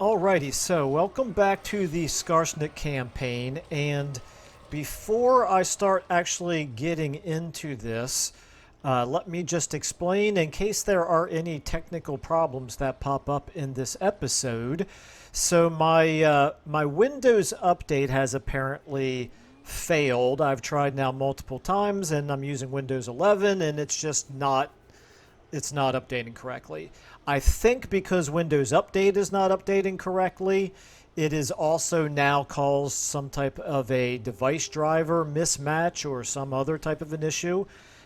Alrighty, so welcome back to the Skarsnik campaign, and before I start actually getting into this, let me just explain in case there are any technical problems that pop up in this episode. So my Windows update has apparently failed. I've tried now multiple times, and I'm using Windows 11, and it's just not updating correctly. I think because Windows Update is not updating correctly, it is also now caused some type of a device driver mismatch or some other type of an issue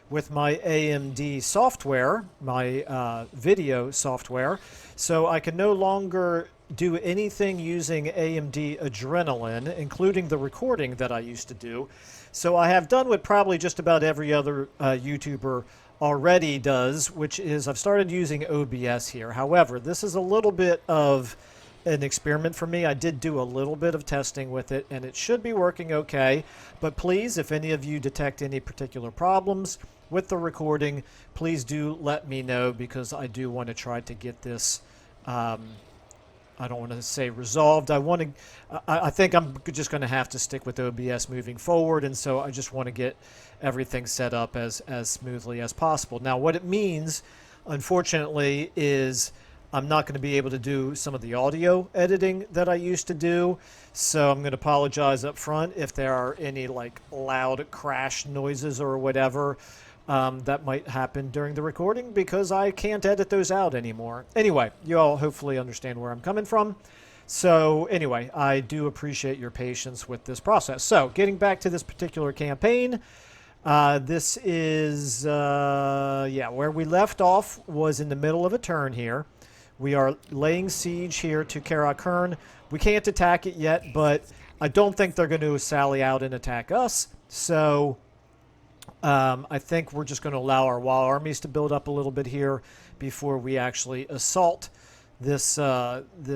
with my AMD software, my video software. So I can no longer do anything using AMD Adrenaline, including the recording that I used to do. So I have done what probably just about every other YouTuber already does, which is I've started using OBS here. However, this is a little bit of an experiment for me. I did do a little bit of testing with it, and it should be working okay. But please, if any of you detect any particular problems with the recording, please do let me know, because I do want to try to get this I don't want to say resolved. I think I'm just going to have to stick with OBS moving forward, and so I just want to get everything set up as smoothly as possible. Now, what it means, unfortunately, is I'm not going to be able to do some of the audio editing that I used to do, so I'm going to apologize up front if there are any like loud crash noises or whatever that might happen during the recording, because I can't edit those out anymore. Anyway, you all hopefully understand where I'm coming from. So anyway, I do appreciate your patience with this process. So getting back to this particular campaign, this is, where we left off was in the middle of a turn here. We are laying siege here to Karakern. We can't attack it yet, but I don't think they're going to sally out and attack us. So I think we're just going to allow our WoW armies to build up a little bit here before we actually assault this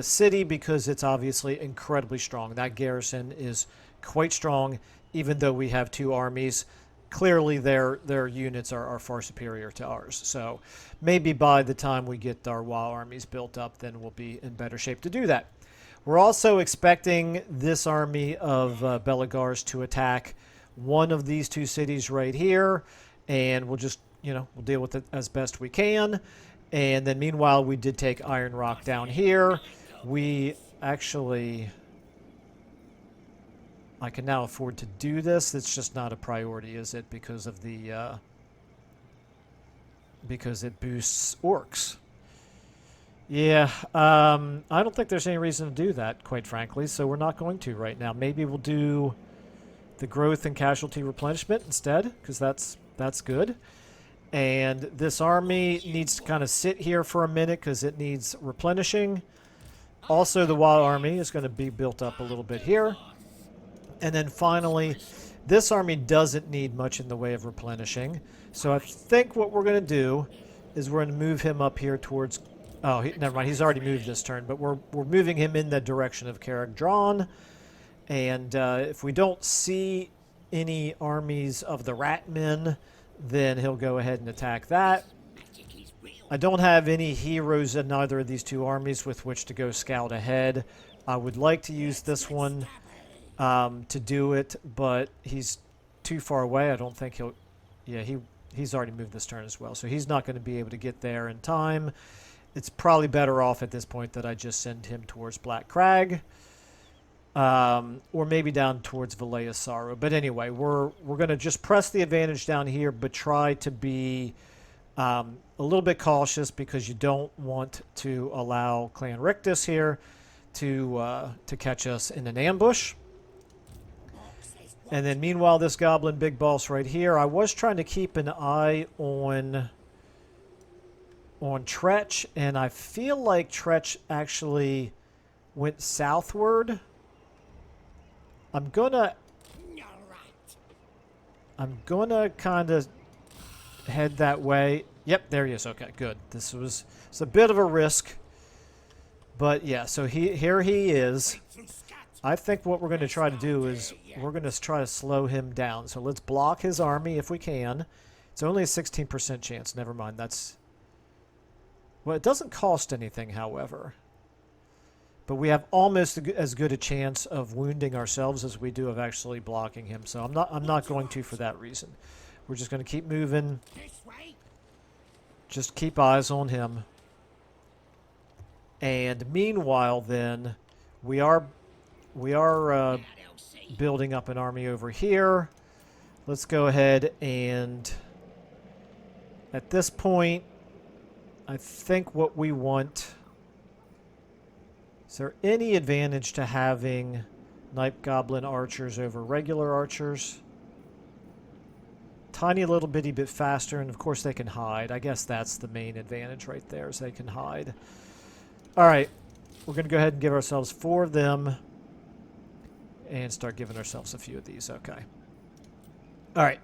city, because it's obviously incredibly strong. That garrison is quite strong, even though we have two armies. Clearly, their units are far superior to ours. So maybe by the time we get our WoW armies built up, then we'll be in better shape to do that. We're also expecting this army of Belegars to attack one of these two cities right here, and we'll just, we'll deal with it as best we can. And then meanwhile, we did take Iron Rock down here. We actually, I can now afford to do this. It's just not a priority, is it? Because of the, because it boosts orcs. Yeah, I don't think there's any reason to do that, quite frankly, so we're not going to right now. Maybe we'll do the growth and casualty replenishment instead, because that's good. And this army needs to kind of sit here for a minute because it needs replenishing. Also, the WoW army is going to be built up a little bit here. And then finally, this army doesn't need much in the way of replenishing. So I think what we're going to do is we're going to move him up here towards... Oh, never mind. He's already moved this turn, but we're moving him in the direction of Karakdrawn. And if we don't see any armies of the Ratmen, then he'll go ahead and attack that. I don't have any heroes in either of these two armies with which to go scout ahead. I would like to use this one to do it, but he's too far away. I don't think he'll... Yeah, he's already moved this turn as well, so he's not going to be able to get there in time. It's probably better off at this point that I just send him towards Black Crag. Or maybe down towards Valea Sorrow. But anyway, we're going to just press the advantage down here, but try to be a little bit cautious, because you don't want to allow Clan Rictus here to catch us in an ambush. And then meanwhile, this Goblin Big Boss right here, I was trying to keep an eye on Tretch, and I feel like Tretch actually went southward. I'm gonna kind of head that way. Yep, there he is. Okay, good. It's a bit of a risk, but yeah. So here he is. I think what we're going to try to do is we're going to try to slow him down. So let's block his army if we can. It's only a 16% chance. Never mind. Well, it doesn't cost anything, however. But we have almost as good a chance of wounding ourselves as we do of actually blocking him. So I'm not going to for that reason. We're just going to keep moving. Just keep eyes on him. And meanwhile, then, we are building up an army over here. Let's go ahead and, at this point, I think what we want... Is there any advantage to having Night Goblin archers over regular archers? Tiny little bitty bit faster, and of course they can hide. I guess that's the main advantage right there, is they can hide. Alright, we're going to go ahead and give ourselves 4 of them. And start giving ourselves a few of these, okay. Alright,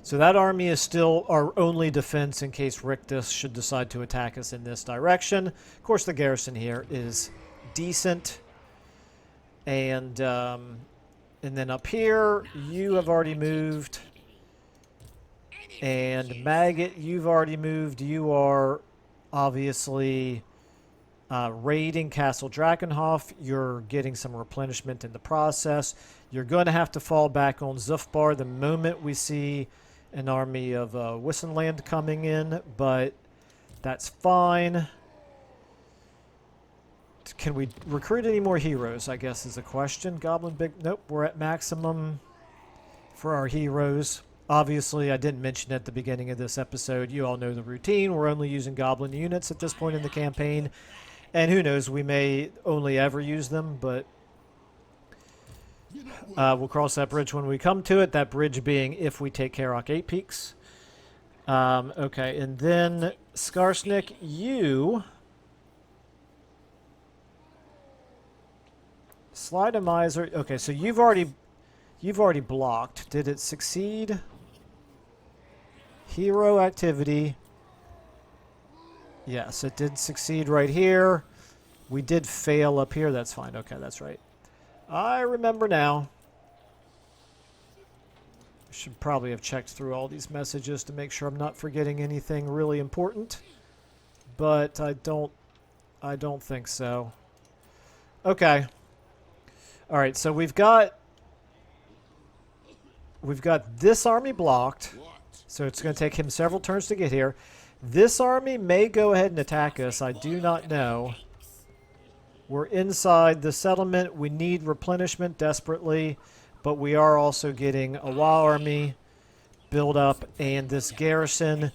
so that army is still our only defense in case Rictus should decide to attack us in this direction. Of course the garrison here is decent. And then up here, you have already moved. And Maggot, you've already moved. You are obviously raiding Castle Drakenhof. You're getting some replenishment in the process. You're going to have to fall back on Zufbar the moment we see an army of Wissenland coming in, but that's fine. Can we recruit any more heroes, I guess is the question. Goblin big... Nope, we're at maximum for our heroes. Obviously, I didn't mention at the beginning of this episode. You all know the routine. We're only using Goblin units at this point in the campaign. And who knows, we may only ever use them, but we'll cross that bridge when we come to it. That bridge being if we take Karok 8 Peaks. Okay, and then Skarsnik, you... Slidemizer. Okay, so you've already blocked. Did it succeed? Hero activity. Yes, it did succeed right here. We did fail up here. That's fine. Okay, that's right. I remember now. I should probably have checked through all these messages to make sure I'm not forgetting anything really important. But I don't think so. Okay. All right, so we've got this army blocked, so it's going to take him several turns to get here. This army may go ahead and attack us. I do not know. We're inside the settlement. We need replenishment desperately, but we are also getting a WoW army build up, and this garrison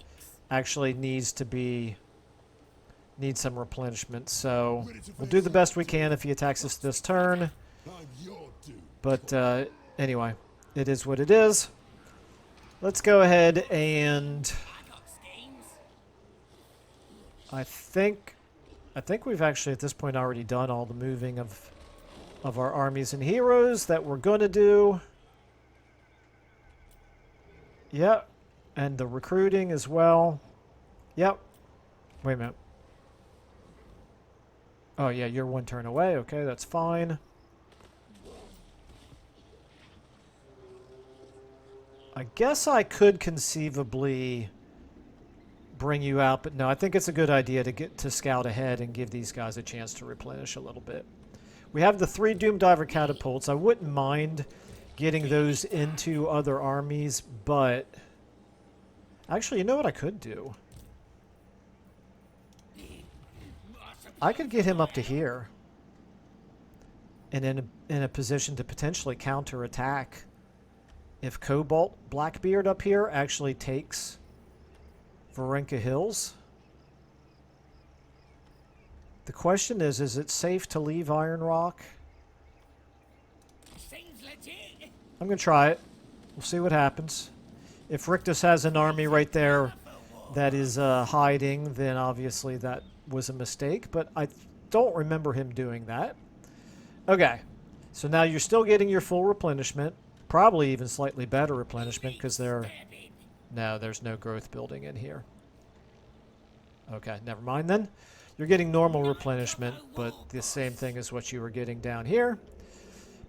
actually needs some replenishment. So we'll do the best we can if he attacks us this turn. But anyway, it is what it is. Let's go ahead and I think we've actually at this point already done all the moving of our armies and heroes that we're going to do. Yep, and the recruiting as well. Yep. Wait a minute. Oh yeah, you're 1 turn away. Okay, that's fine. I guess I could conceivably bring you out, but no, I think it's a good idea to scout ahead and give these guys a chance to replenish a little bit. We have the 3 Doomdiver catapults. I wouldn't mind getting those into other armies, but actually, you know what I could do? I could get him up to here and in a position to potentially counterattack. If Cobalt Blackbeard up here actually takes Varenka Hills. The question is it safe to leave Iron Rock? I'm going to try it. We'll see what happens. If Rictus has an army right there that is hiding, then obviously that was a mistake, but I don't remember him doing that. Okay, so now you're still getting your full replenishment. Probably even slightly better replenishment because there's no growth building in here. Okay, never mind then. You're getting normal replenishment, but the same thing as what you were getting down here.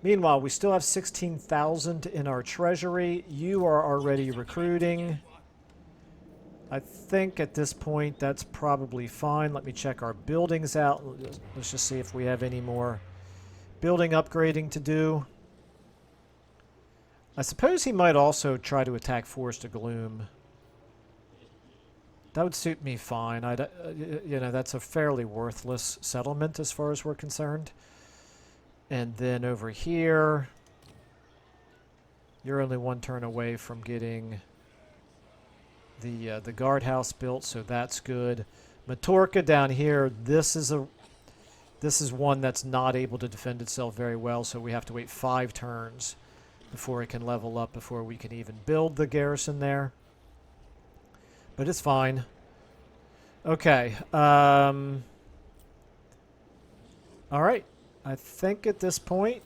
Meanwhile, we still have 16,000 in our treasury. You are already recruiting. I think at this point that's probably fine. Let me check our buildings out. Let's just see if we have any more building upgrading to do. I suppose he might also try to attack Forest of Gloom. That would suit me fine. You know, that's a fairly worthless settlement as far as we're concerned. And then over here, you're only one turn away from getting the guardhouse built, so that's good. Matorka down here, this is one that's not able to defend itself very well, so we have to wait 5 turns before it can level up, before we can even build the garrison there. But it's fine. Okay. All right. I think at this point,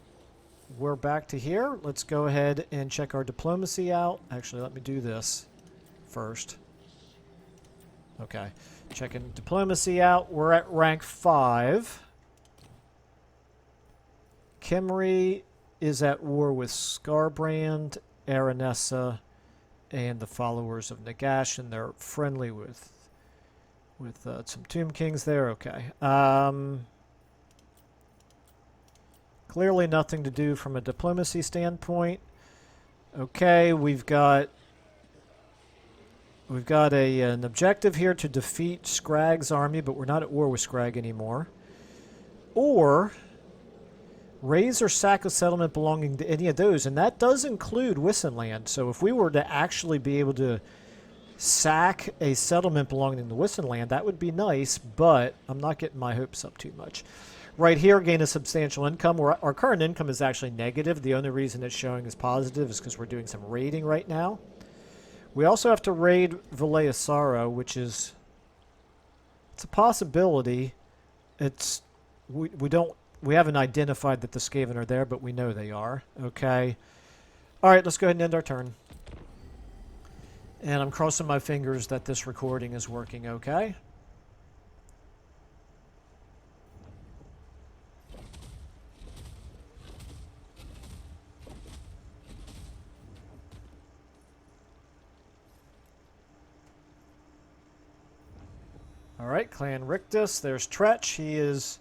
we're back to here. Let's go ahead and check our diplomacy out. Actually, let me do this first. Okay. Checking diplomacy out. We're at rank 5. Kimri is at war with Skarbrand, Aranessa, and the followers of Nagash, and they're friendly with some Tomb Kings there. Okay. Clearly nothing to do from a diplomacy standpoint. Okay, we've got an objective here to defeat Skrag's army, but we're not at war with Skrag anymore. Or raise or sack a settlement belonging to any of those, and that does include Wissenland. So if we were to actually be able to sack a settlement belonging to Wissenland, that would be nice, but I'm not getting my hopes up too much. Right here, gain a substantial income. Our current income is actually negative. The only reason it's showing as positive is because we're doing some raiding right now. We also have to raid Vilayasaro, which is, it's a possibility. We haven't identified that the Skaven are there, but we know they are. Okay. All right, let's go ahead and end our turn. And I'm crossing my fingers that this recording is working okay. All right, Clan Rictus. There's Tretch. He is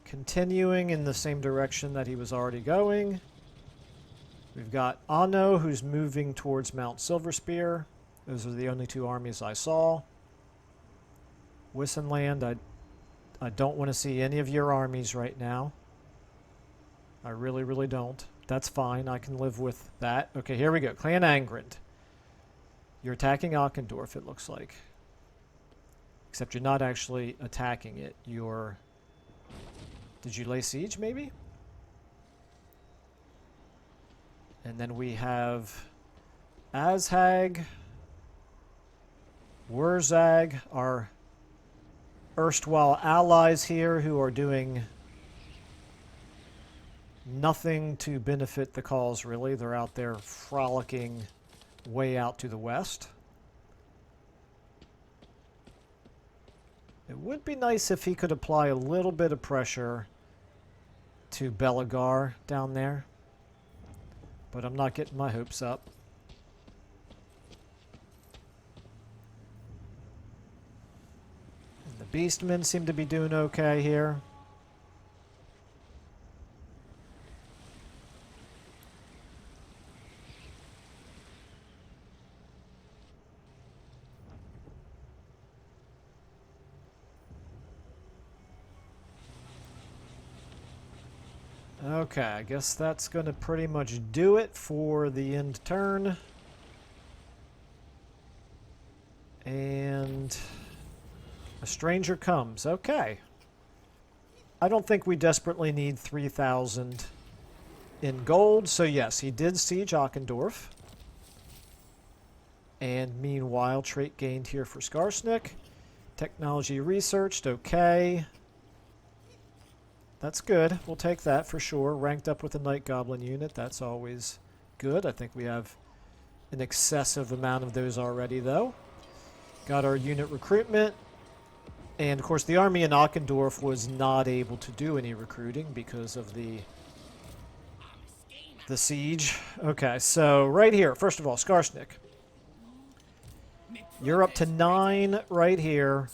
continuing in the same direction that he was already going. We've got Anno, who's moving towards Mount Silverspear. Those are the only 2 armies I saw. Wissenland, I don't want to see any of your armies right now. I really, really don't. That's fine. I can live with that. Okay, here we go. Clan Angrand. You're attacking Akendorf, it looks like. Except you're not actually attacking it. You're... Did you lay siege, maybe? And then we have Azhag, Wurzag, our erstwhile allies here who are doing nothing to benefit the cause, really. They're out there frolicking way out to the west. It would be nice if he could apply a little bit of pressure to Belegar down there. But I'm not getting my hopes up. And the Beastmen seem to be doing okay here. Okay, I guess that's going to pretty much do it for the end turn. And a stranger comes. Okay. I don't think we desperately need 3,000 in gold. So yes, he did siege Akendorf. And meanwhile, trait gained here for Skarsnik. Technology researched. Okay. That's good. We'll take that for sure. Ranked up with the Night Goblin unit. That's always good. I think we have an excessive amount of those already, though. Got our unit recruitment. And, of course, the army in Akendorf was not able to do any recruiting because of the siege. Okay, so right here, first of all, Skarsnik. You're up to 9 right here,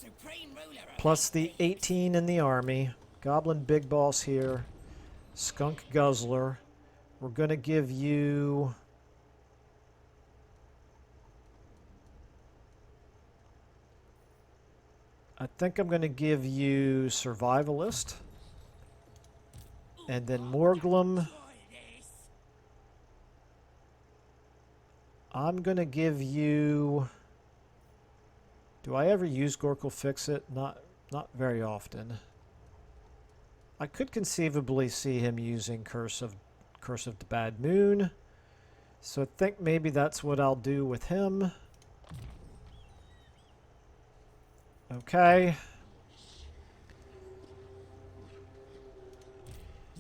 plus the 18 in the army. Goblin Big Boss here. Skunk Guzzler. We're going to give you... I think I'm going to give you Survivalist. And then Morglum. I'm going to give you... Do I ever use Gorkle Fix-It? Not very often. I could conceivably see him using Curse of the Bad Moon. So I think maybe that's what I'll do with him. Okay.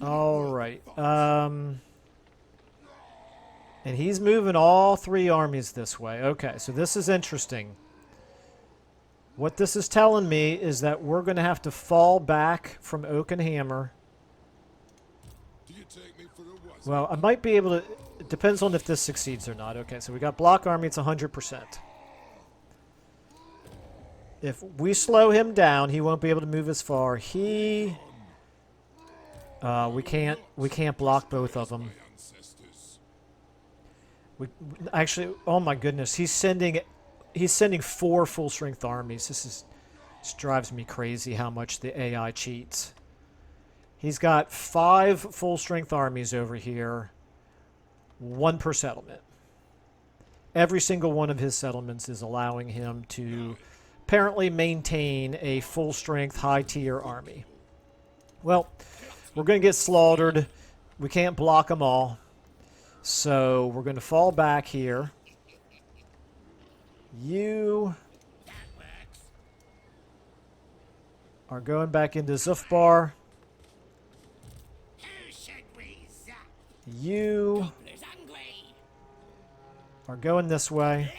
Alright. And he's moving all 3 armies this way. Okay, so this is interesting. What this is telling me is that we're going to have to fall back from Oak and Hammer. Well, I might be able to... It depends on if this succeeds or not. Okay, so we got Block Army. It's 100%. If we slow him down, he won't be able to move as far. We can't block both of them. Actually, oh my goodness, he's sending 4 full-strength armies. This drives me crazy how much the AI cheats. He's got 5 full-strength armies over here, 1 per settlement. Every single one of his settlements is allowing him to apparently maintain a full-strength, high-tier army. Well, we're going to get slaughtered. We can't block them all. So we're going to fall back here. You are going back into Zufbar. You are going this way.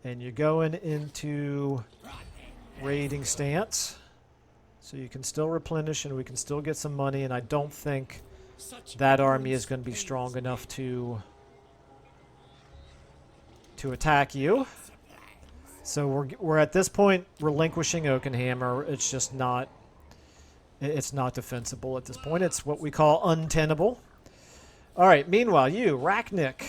And you're going into raiding stance. So you can still replenish and we can still get some money. And I don't think that army is going to be strong enough to attack you. So we're at this point relinquishing Oakenhammer. It's just not... It's not defensible at this point. It's what we call untenable. All right, meanwhile, you, Rachnik.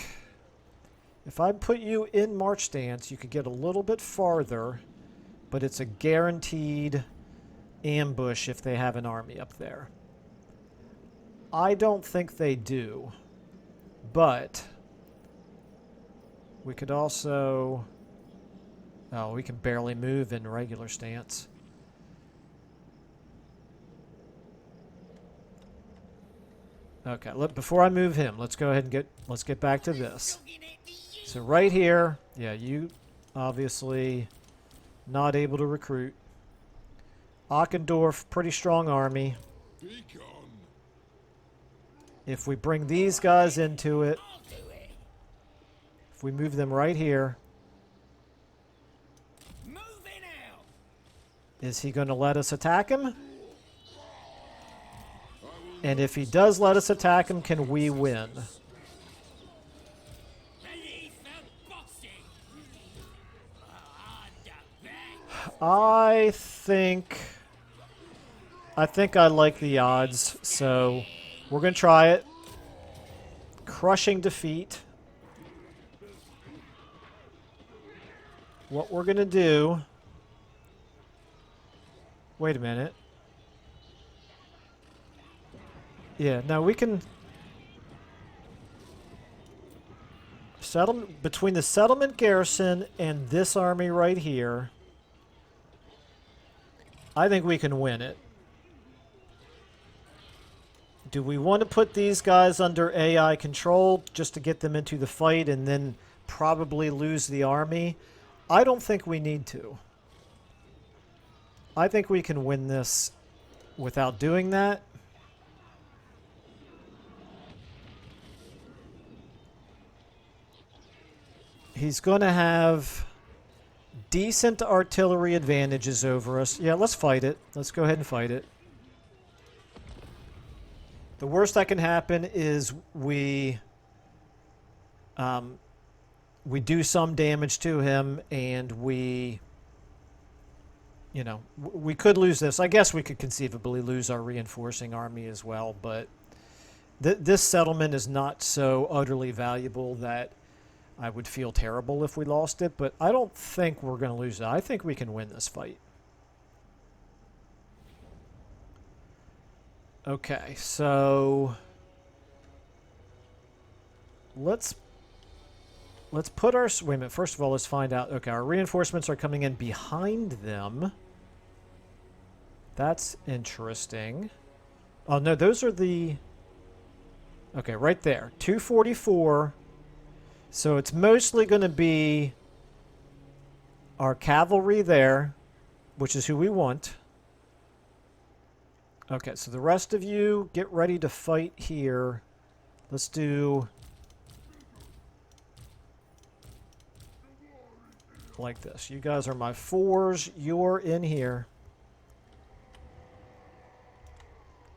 If I put you in march stance, you could get a little bit farther, but it's a guaranteed ambush if they have an army up there. I don't think they do, but we could also... Oh, we can barely move in regular stance. Okay, look, before I move him, let's go ahead and let's get back to this. So right here, yeah, you obviously not able to recruit. Akendorf, pretty strong army. If we bring these guys into it, if we move them right here, is he going to let us attack him? And if he does let us attack him, can we win? I think I like the odds, so we're going to try it. Crushing defeat. What we're going to do... Wait a minute. Yeah, now we can... Between the settlement garrison and this army right here, I think we can win it. Do we want to put these guys under AI control just to get them into the fight and then probably lose the army? I don't think we need to. I think we can win this without doing that. He's going to have decent artillery advantages over us. Yeah, let's fight it. Let's go ahead and fight it. The worst that can happen is we we do some damage to him, and we, you know, we could lose this. I guess we could conceivably lose our reinforcing army as well, but this settlement is not so utterly valuable that I would feel terrible if we lost it, but I don't think we're going to lose it. I think we can win this fight. Okay, so let's put our... Wait a minute. First of all, let's find out... Okay, our reinforcements are coming in behind them. That's interesting. Oh, no, those are the... Okay, right there. 244. So it's mostly going to be our cavalry there, which is who we want. Okay, so the rest of you, get ready to fight here. Let's do... like this. You guys are my 4s. You're in here.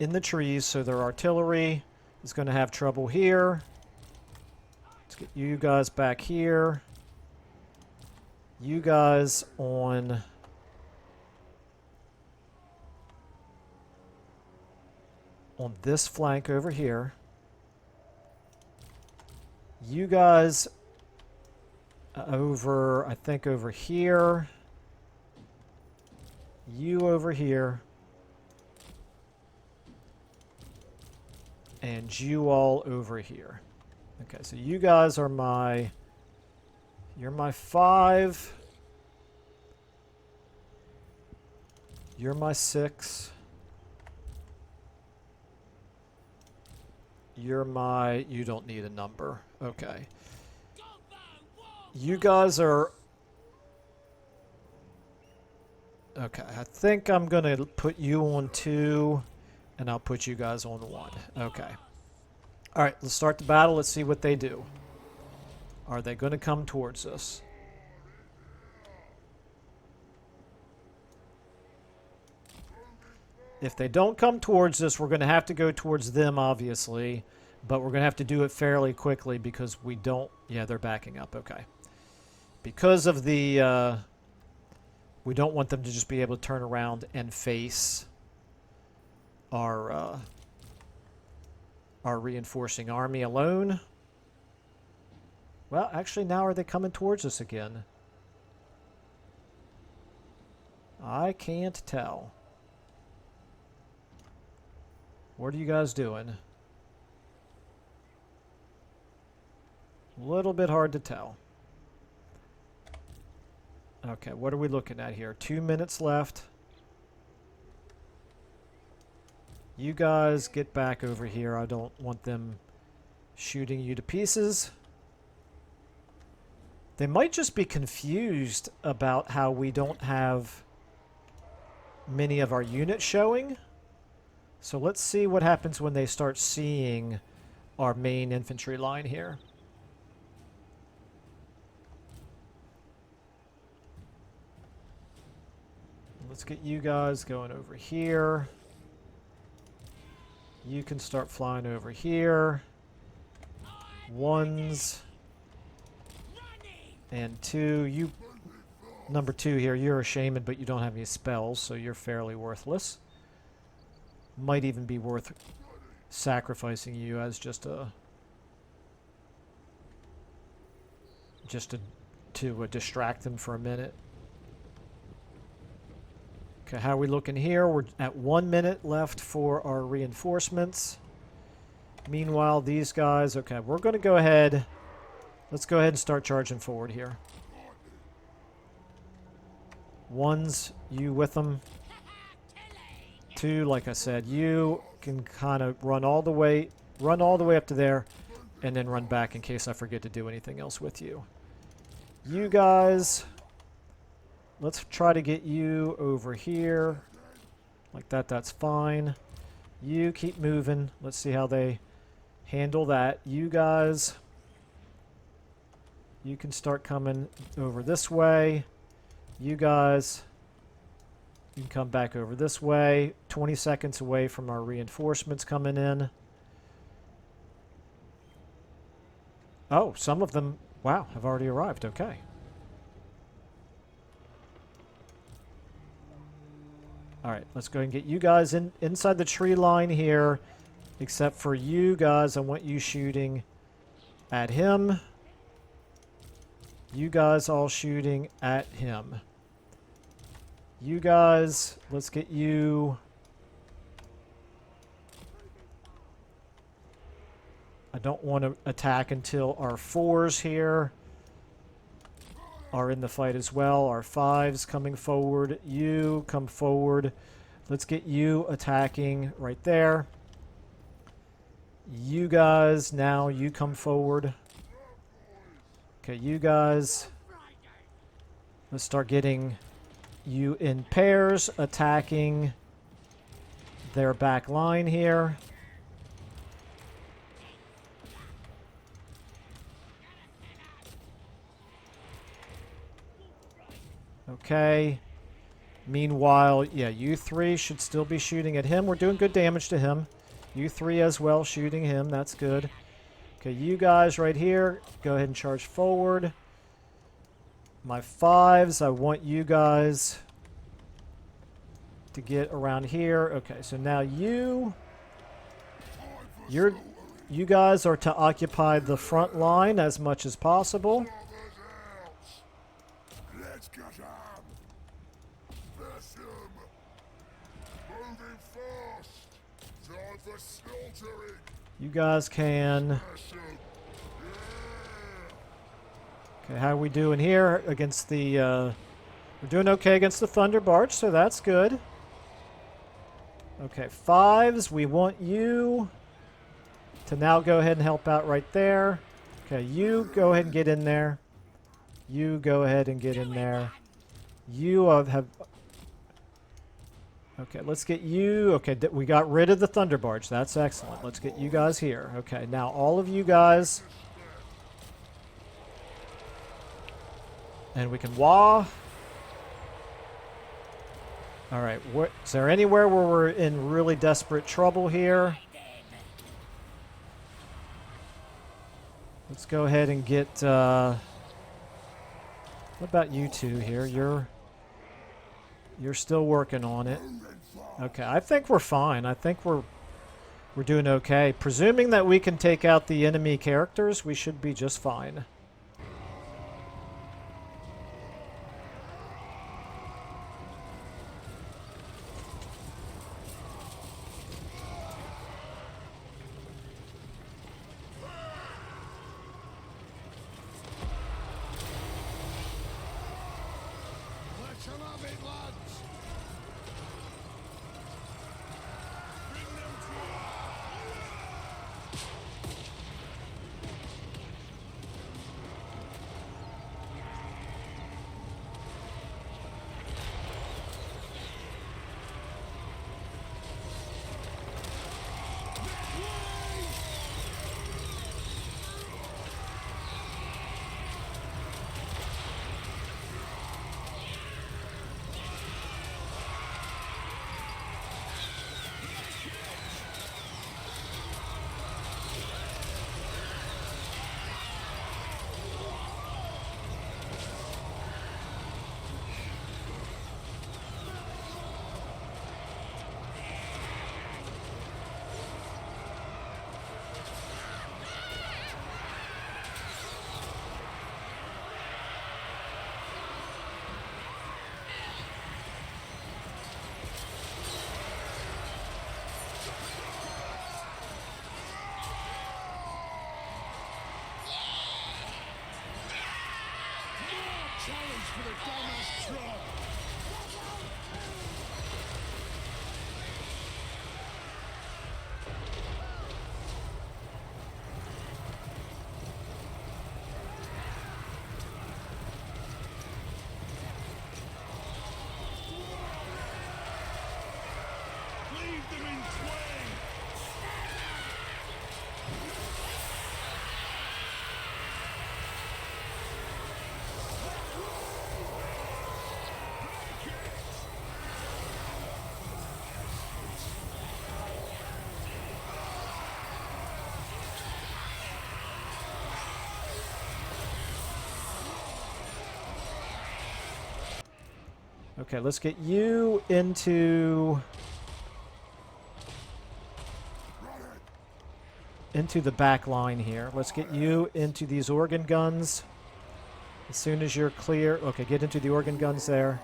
In the trees, so their artillery is going to have trouble here. Let's get you guys back here. You guys on... on this flank over here. You guys over, I think, over here. You over here. And you all over here. Okay, so you guys are my... You're my 5. You're my 6. You're my... You don't need a number. Okay. You guys are... Okay, I think I'm going to put you on 2, and I'll put you guys on 1. Okay. Alright, let's start the battle. Let's see what they do. Are they going to come towards us? If they don't come towards us, we're going to have to go towards them, obviously. But we're going to have to do it fairly quickly because we don't... Yeah, they're backing up. Okay. Because of the... we don't want them to just be able to turn around and face our reinforcing army alone. Well, actually, now are they coming towards us again? I can't tell. What are you guys doing? A little bit hard to tell. Okay, what are we looking at here? 2 minutes left. You guys get back over here. I don't want them shooting you to pieces. They might just be confused about how we don't have many of our units showing. So let's see what happens when they start seeing our main infantry line here. Let's get you guys going over here. You can start flying over here. 1s and 2. You, number 2 here, you're a shaman, but you don't have any spells, so you're fairly worthless. Might even be worth sacrificing you as just to distract them for a minute. Okay, how are we looking here? We're at 1 minute left for our reinforcements. Meanwhile, these guys... Okay, we're going to go ahead... Let's go ahead and start charging forward here. 1s, you with them. 2, like I said, you can kind of run all the way up to there, and then run back in case I forget to do anything else with you. You guys... Let's try to get you over here. Like that, that's fine. You keep moving. Let's see how they handle that. You guys, you can start coming over this way. You guys, you can come back over this way. 20 seconds away from our reinforcements coming in. Oh, some of them Wow, I've already arrived. Okay. All right, let's go ahead and get you guys inside the tree line here. Except for you guys, I want you shooting at him. You guys all shooting at him. You guys, let's get you... I don't want to attack until our 4s here are in the fight as well. Our 5s coming forward. You come forward. Let's get you attacking right there. You guys, now you come forward. Okay, you guys. Let's start getting you in pairs attacking their back line here. Okay. Meanwhile, yeah, you 3 should still be shooting at him. We're doing good damage to him. You 3 as well, shooting him. That's good. Okay, you guys right here, go ahead and charge forward. My 5s, I want you guys to get around here. Okay, so now you guys are to occupy the front line as much as possible. You guys can... Okay, how are we doing here against the... We're doing okay against the Thunder Barge, so that's good. Okay, 5s, we want you to now go ahead and help out right there. Okay, you go ahead and get in there. You go ahead and get in there. You have... Okay, let's get you... Okay, we got rid of the Thunder Barge. That's excellent. Let's get you guys here. Okay, now all of you guys... And we can wah. Alright, is there anywhere where we're in really desperate trouble here? Let's go ahead and get... What about you two here? You're still working on it. Okay, I think we're fine. I think we're doing okay. Presuming that we can take out the enemy characters, we should be just fine. Okay, let's get you into the back line here. Let's get you into these organ guns. As soon as you're clear. Okay, get into the organ guns there.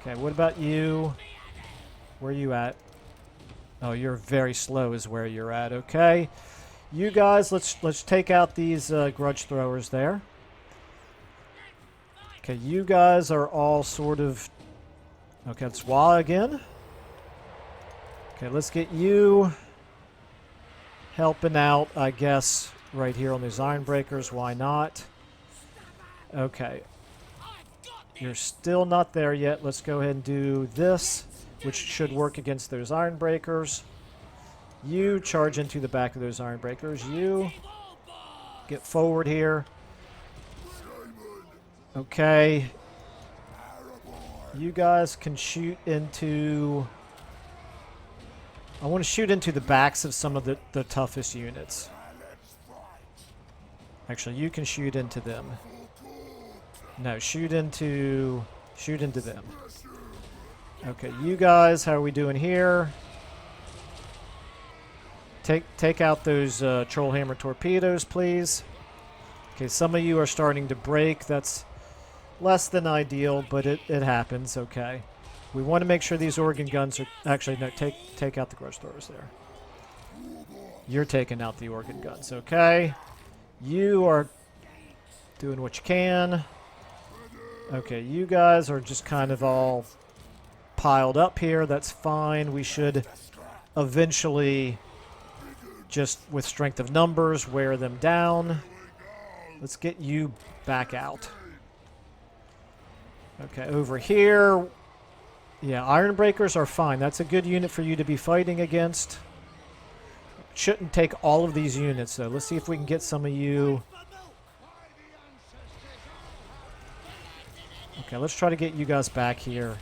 Okay, what about you? Where are you at? Oh, you're very slow is where you're at. Okay. You guys, let's take out these grudge throwers there. Okay, you guys are all sort of... Okay, it's Wa again. Okay, let's get you helping out, I guess, right here on these iron breakers. Why not? Okay. You're still not there yet. Let's go ahead and do this, which should work against those iron breakers. You charge into the back of those iron breakers. You get forward here. Okay. You guys can shoot into... I want to shoot into the backs of some of the toughest units. Actually, you can shoot into them. No, shoot into them. Okay, you guys, how are we doing here? Take out those troll hammer torpedoes, please. Okay, some of you are starting to break. That's less than ideal, but it happens. Okay. We want to make sure these organ guns are... Actually, no, take out the grudge throwers there. You're taking out the organ guns, okay? You are doing what you can. Okay, you guys are just kind of all piled up here. That's fine. We should eventually, just with strength of numbers, wear them down. Let's get you back out. Okay, over here... Yeah, iron breakers are fine. That's a good unit for you to be fighting against. Shouldn't take all of these units, though. Let's see if we can get some of you. Okay, let's try to get you guys back here.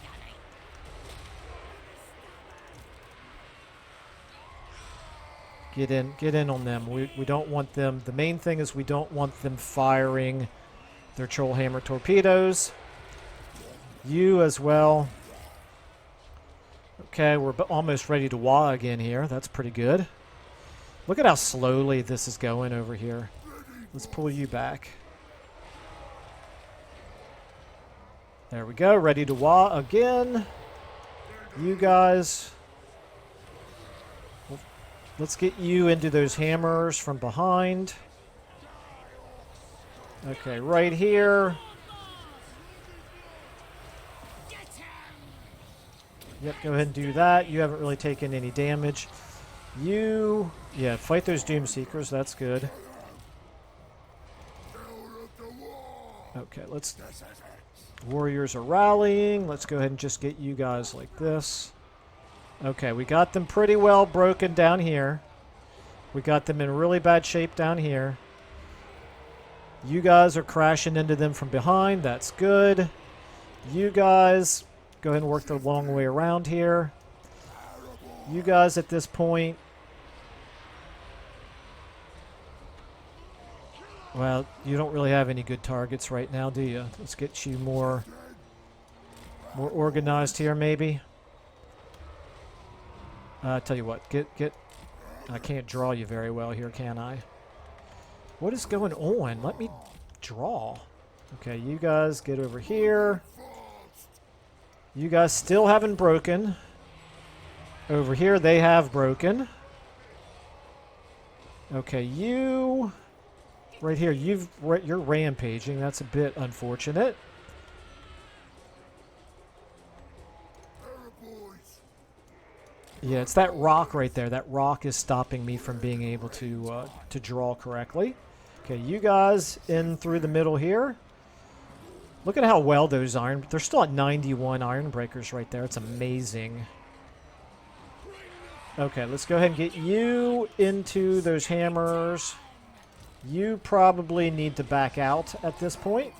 Get in on them. We don't want them. The main thing is we don't want them firing their troll hammer torpedoes. You as well. Okay, we're almost ready to Wa again here. That's pretty good. Look at how slowly this is going over here. Let's pull you back. There we go. Ready to Wa again. You guys. Let's get you into those hammers from behind. Okay, right here. Yep, go ahead and do that. You haven't really taken any damage. You... Yeah, fight those Doom Seekers. That's good. Okay, let's... Warriors are rallying. Let's go ahead and just get you guys like this. Okay, we got them pretty well broken down here. We got them in really bad shape down here. You guys are crashing into them from behind. That's good. You guys... Go ahead and work the long way around here. You guys at this point... Well, you don't really have any good targets right now, do you? Let's get you more organized here, maybe. Tell you what, get... I can't draw you very well here, can I? What is going on? Let me draw. Okay, you guys get over here. You guys still haven't broken. Over here, they have broken. Okay, you... Right here, you're rampaging. That's a bit unfortunate. Yeah, it's that rock right there. That rock is stopping me from being able to draw correctly. Okay, you guys in through the middle here. Look at how well those iron... They're still at 91 iron breakers right there. It's amazing. Okay, let's go ahead and get you into those hammers. You probably need to back out at this point.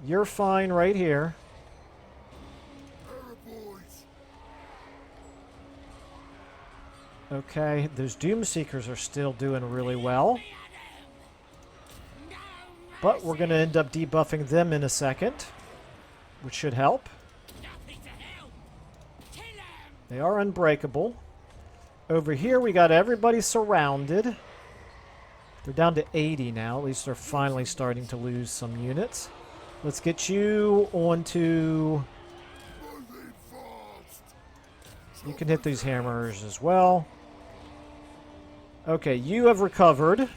You're fine right here. Okay, those Doom Seekers are still doing really well. But we're going to end up debuffing them in a second, which should help. They are unbreakable. Over here, we got everybody surrounded. They're down to 80 now. At least they're finally starting to lose some units. Let's get you onto... You can hit these hammers as well. Okay, you have recovered.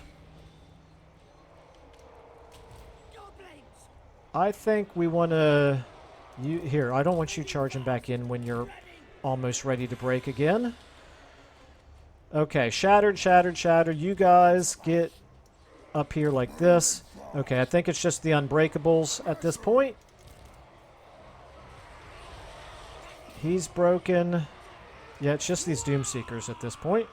I think we want to... Here, I don't want you charging back in when you're almost ready to break again. Okay, shattered, shattered, shattered. You guys get up here like this. Okay, I think it's just the unbreakables at this point. He's broken. Yeah, it's just these Doomseekers at this point.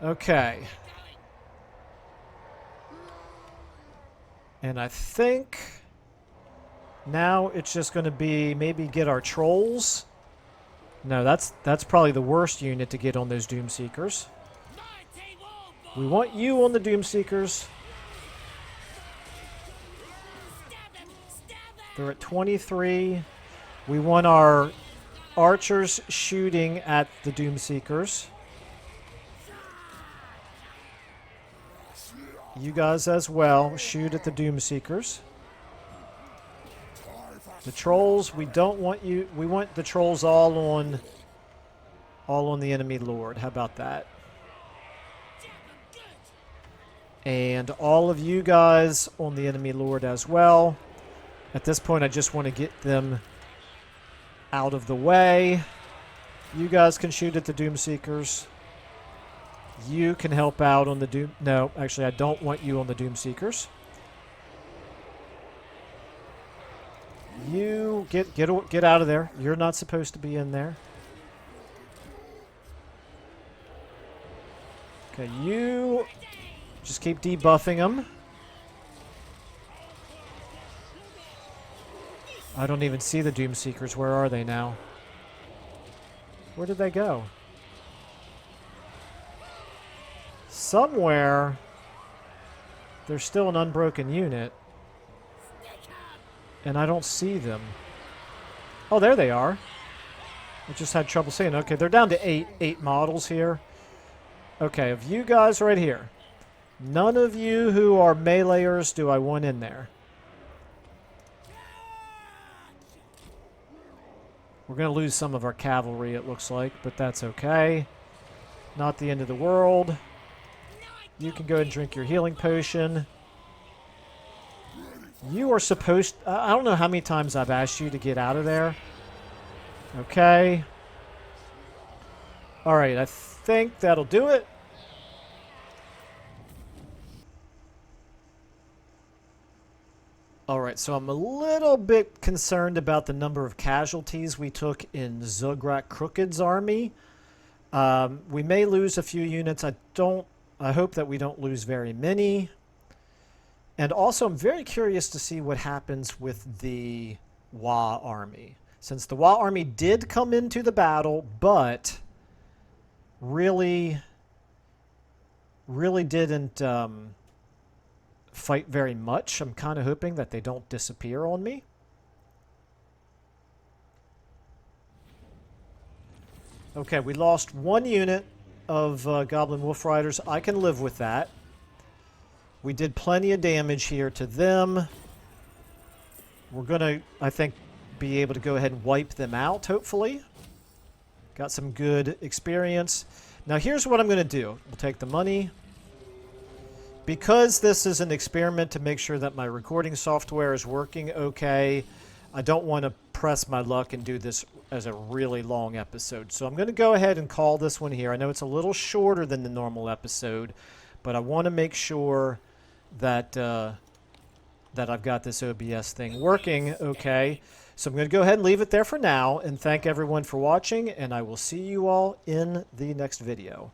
Okay. And I think now it's just going to be maybe get our trolls. No, that's probably the worst unit to get on those Doomseekers. We want you on the Doomseekers. They're at 23. We want our archers shooting at the Doomseekers. You guys as well, shoot at the Doomseekers. The trolls, we don't want you... We want the trolls all on the enemy lord. How about that? And all of you guys on the enemy lord as well. At this point, I just want to get them out of the way. You guys can shoot at the Doomseekers. You can help out on the Doom... No, actually, I don't want you on the Doomseekers. You get out of there. You're not supposed to be in there. Okay, you just keep debuffing them. I don't even see the Doomseekers. Where are they now? Where did they go? Somewhere there's still an unbroken unit. And I don't see them. Oh, there they are. I just had trouble seeing. Okay, they're down to eight models here. Okay, of you guys right here. None of you who are meleeers do I want in there. We're going to lose some of our cavalry, it looks like, but that's okay. Not the end of the world. You can go ahead and drink your healing potion. You are supposed... I don't know how many times I've asked you to get out of there. Okay. Alright, I think that'll do it. Alright, so I'm a little bit concerned about the number of casualties we took in Zugrak Crooked's army. We may lose a few units. I hope that we don't lose very many. And also, I'm very curious to see what happens with the Wa army. Since the Wa army did come into the battle, but really didn't fight very much. I'm kind of hoping that they don't disappear on me. Okay, we lost one unit of Goblin Wolf Riders. I can live with that. We did plenty of damage here to them. We're going to, I think, be able to go ahead and wipe them out, hopefully. Got some good experience. Now, here's what I'm going to do. We'll take the money. Because this is an experiment to make sure that my recording software is working okay, I don't want to press my luck and do this as a really long episode. So I'm going to go ahead and call this one here. I know it's a little shorter than the normal episode, but I want to make sure that that I've got this OBS thing working okay. So I'm going to go ahead and leave it there for now, and thank everyone for watching, and I will see you all in the next video.